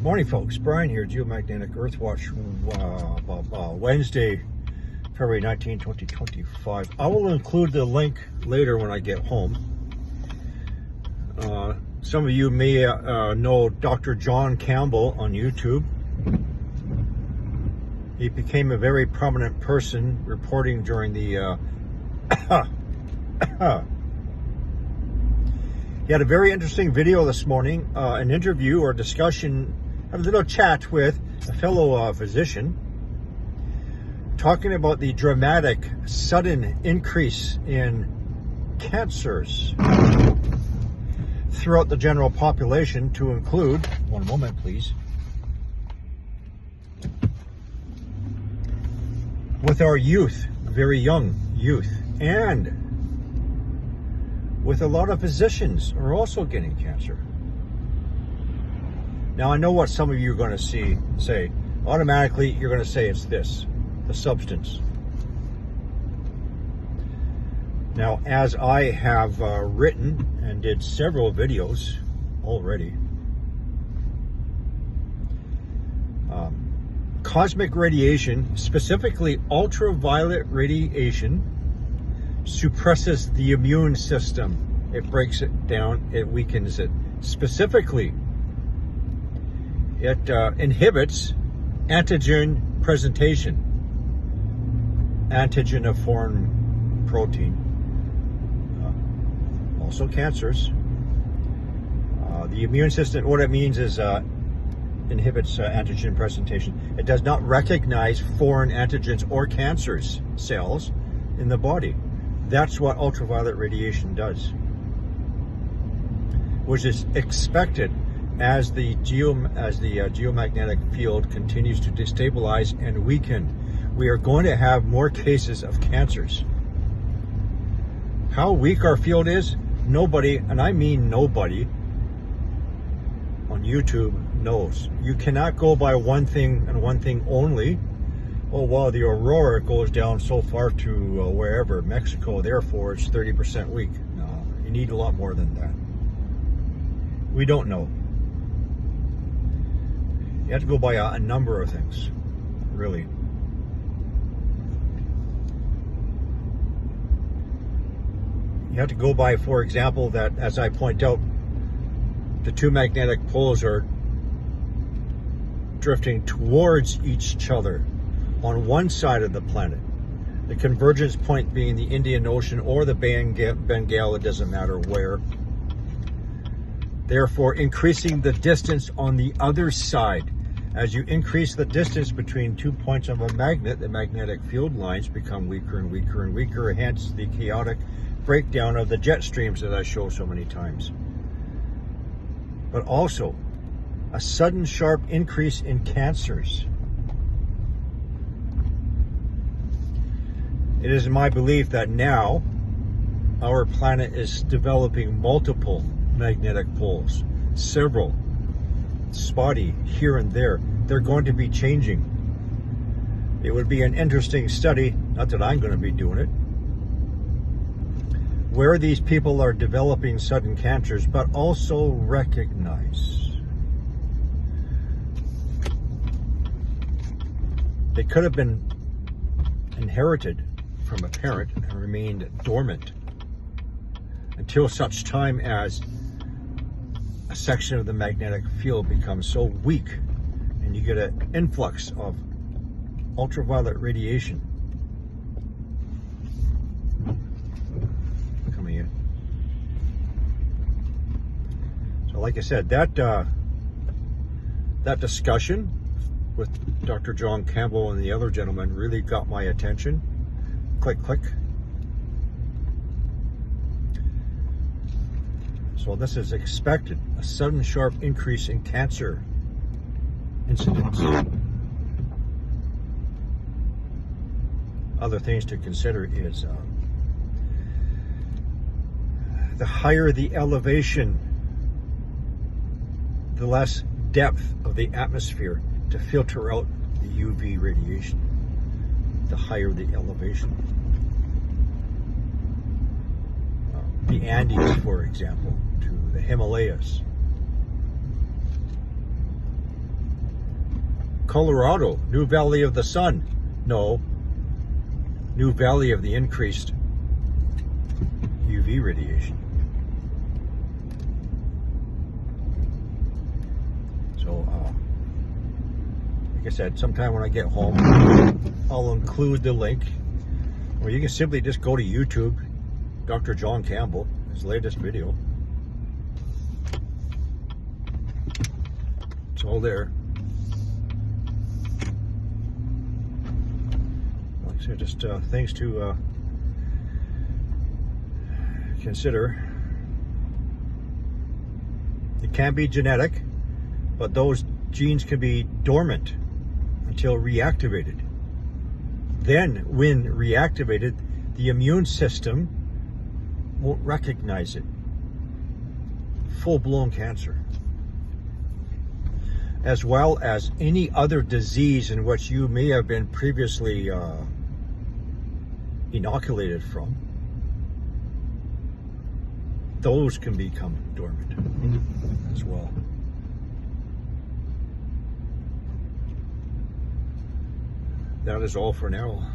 Morning, folks. Brian here, Geomagnetic Earthwatch, Wednesday, February 19, 2025. I will include the link later when I get home. Some of you may know Dr. John Campbell on YouTube. He became a very prominent person reporting during the He had a very interesting video this morning, an interview or discussion, a little chat with a fellow physician, talking about the dramatic, sudden increase in cancers throughout the general population, to include, one moment please, with our youth, very young youth, and with a lot of physicians are also getting cancer. Now, I know what some of you are going to say. Automatically, you're going to say it's this, the substance. Now, as I have written and did several videos already, cosmic radiation, specifically ultraviolet radiation, suppresses the immune system. It breaks it down, it weakens it. Specifically, it inhibits antigen presentation, antigen of foreign protein, also cancers. The immune system, what it means is inhibits antigen presentation. It does not recognize foreign antigens or cancers cells in the body. That's what ultraviolet radiation does, which is expected as the geomagnetic field continues to destabilize and weaken. We are going to have more cases of cancers. How weak our field is, nobody, and I mean nobody, on YouTube knows. You cannot go by one thing and one thing only. Oh, well, the aurora goes down so far to wherever, Mexico, therefore it's 30% weak. No, you need a lot more than that. We don't know. You have to go by a number of things, really. You have to go by, for example, that, as I point out, the two magnetic poles are drifting towards each other on one side of the planet. The convergence point being the Indian Ocean or the Bengal, it doesn't matter where. Therefore, increasing the distance on the other side. As you increase the distance between 2 points of a magnet, the magnetic field lines become weaker and weaker and weaker, hence the chaotic breakdown of the jet streams that I show so many times. But also, a sudden sharp increase in cancers. It is my belief that now our planet is developing multiple magnetic poles, several, spotty here and there. They're going to be changing. It would be an interesting study, not that I'm going to be doing it, where these people are developing sudden cancers, but also recognize they could have been inherited from a parent and remained dormant until such time as a section of the magnetic field becomes so weak and you get an influx of ultraviolet radiation coming in. So like I said, that discussion with Dr. John Campbell and the other gentleman really got my attention. Click, click. So this is expected, a sudden sharp increase in cancer incidence. Other things to consider is the higher the elevation, the less depth of the atmosphere to filter out the UV radiation. The higher the elevation. The Andes, for example, to the Himalayas. Colorado, new valley of the sun. No, new valley of the increased UV radiation. So, like I said, sometime when I get home, I'll include the link. Or you can simply just go to YouTube, Dr. John Campbell, his latest video. It's all there. Like I said, just things to consider. It can be genetic, but those genes can be dormant until reactivated. Then, when reactivated, the immune system won't recognize it. Full-blown cancer. As well as any other disease in which you may have been previously inoculated from. Those can become dormant as well. That is all for now.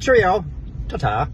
Cheerio. Ta-ta.